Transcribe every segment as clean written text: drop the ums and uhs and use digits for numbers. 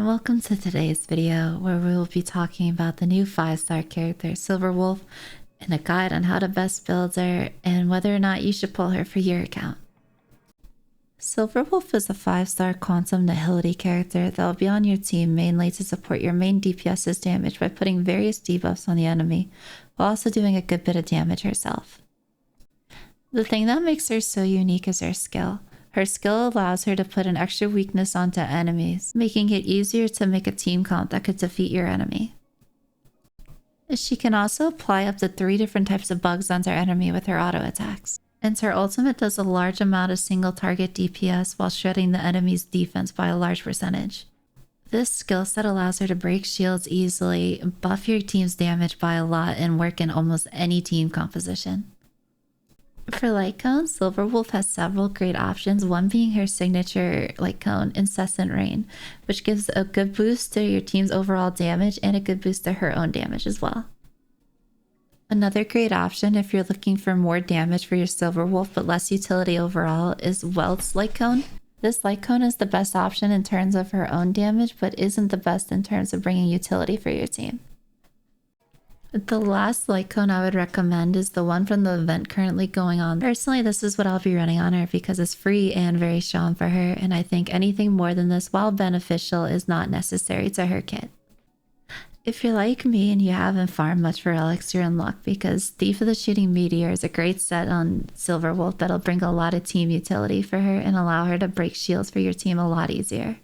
welcome to today's video where we will be talking about the new 5-star character Silverwolf and a guide on how to best build her and whether or not you should pull her for your account. Silverwolf is a 5-star quantum nihility character that will be on your team mainly to support your main DPS's damage by putting various debuffs on the enemy while also doing a good bit of damage herself. The thing that makes her so unique is her skill. Her skill allows her to put an extra weakness onto enemies, making it easier to make a team comp that could defeat your enemy. She can also apply up to 3 different types of bugs onto her enemy with her auto attacks. And her ultimate does a large amount of single target DPS while shredding the enemy's defense by a large percentage. This skill set allows her to break shields easily, buff your team's damage by a lot, and work in almost any team composition. For Lightcones, Silverwolf has several great options, one being her signature Lightcone, Incessant Rain, which gives a good boost to your team's overall damage and a good boost to her own damage as well. Another great option if you're looking for more damage for your Silverwolf but less utility overall is Welt's Lightcone. This Lightcone is the best option in terms of her own damage but isn't the best in terms of bringing utility for your team. The last Lightcone I would recommend is the one from the event currently going on. Personally, this is what I'll be running on her because it's free and very strong for her, and I think anything more than this, while beneficial, is not necessary to her kit. If you're like me and you haven't farmed much for Relics, you're in luck because Thief of the Shooting Meteor is a great set on Silverwolf that'll bring a lot of team utility for her and allow her to break shields for your team a lot easier.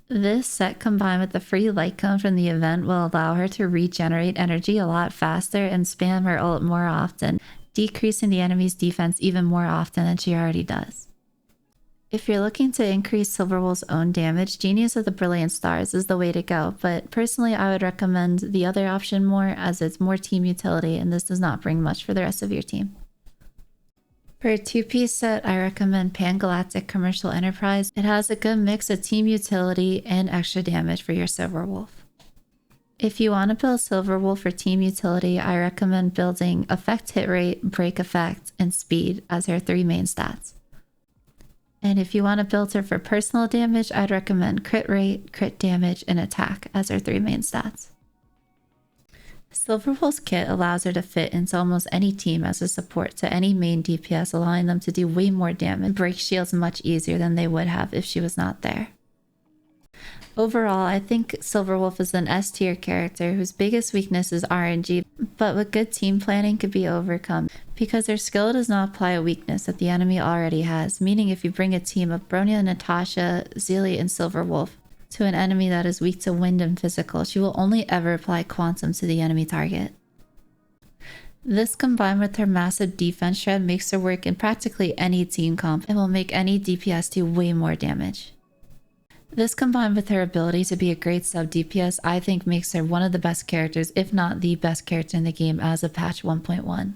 This set combined with the free Lightcone from the event will allow her to regenerate energy a lot faster and spam her ult more often, decreasing the enemy's defense even more often than she already does. If you're looking to increase Silverwolf's own damage, Genius of the Brilliant Stars is the way to go, but personally I would recommend the other option more as it's more team utility and this does not bring much for the rest of your team. For a 2-piece set, I recommend Pan-Galactic Commercial Enterprise. It has a good mix of team utility and extra damage for your Silverwolf. If you want to build Silverwolf for team utility, I recommend building Effect Hit Rate, Break Effect, and Speed as her 3 main stats. And if you want to build her for personal damage, I'd recommend Crit Rate, Crit Damage, and Attack as her 3 main stats. Silverwolf's kit allows her to fit into almost any team as a support to any main DPS, allowing them to do way more damage and break shields much easier than they would have if she was not there. Overall, I think Silverwolf is an S tier character whose biggest weakness is RNG, but with good team planning could be overcome because her skill does not apply a weakness that the enemy already has, meaning if you bring a team of Bronya, Natasha, Zealey, and Silverwolf to an enemy that is weak to wind and physical, she will only ever apply quantum to the enemy target. This combined with her massive defense shred makes her work in practically any team comp and will make any DPS do way more damage. This combined with her ability to be a great sub DPS I think makes her one of the best characters, if not the best character in the game as of patch 1.1.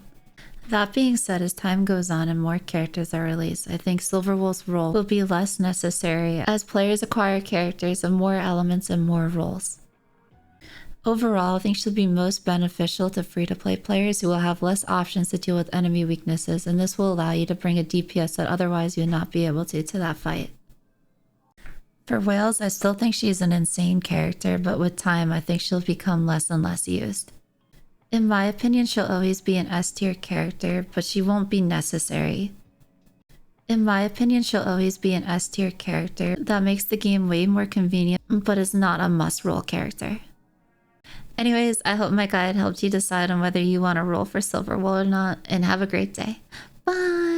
That being said, as time goes on and more characters are released, I think Silverwolf's role will be less necessary as players acquire characters of more elements and more roles. Overall, I think she'll be most beneficial to free-to-play players who will have less options to deal with enemy weaknesses, and this will allow you to bring a DPS that otherwise you would not be able to that fight. For Whales, I still think she's an insane character, but with time I think she'll become less and less used. In my opinion, she'll always be an S tier character, but she won't be necessary. In my opinion, she'll always be an S tier character that makes the game way more convenient, but is not a must-roll character. Anyways, I hope my guide helped you decide on whether you want to roll for Silverwolf or not, and have a great day. Bye!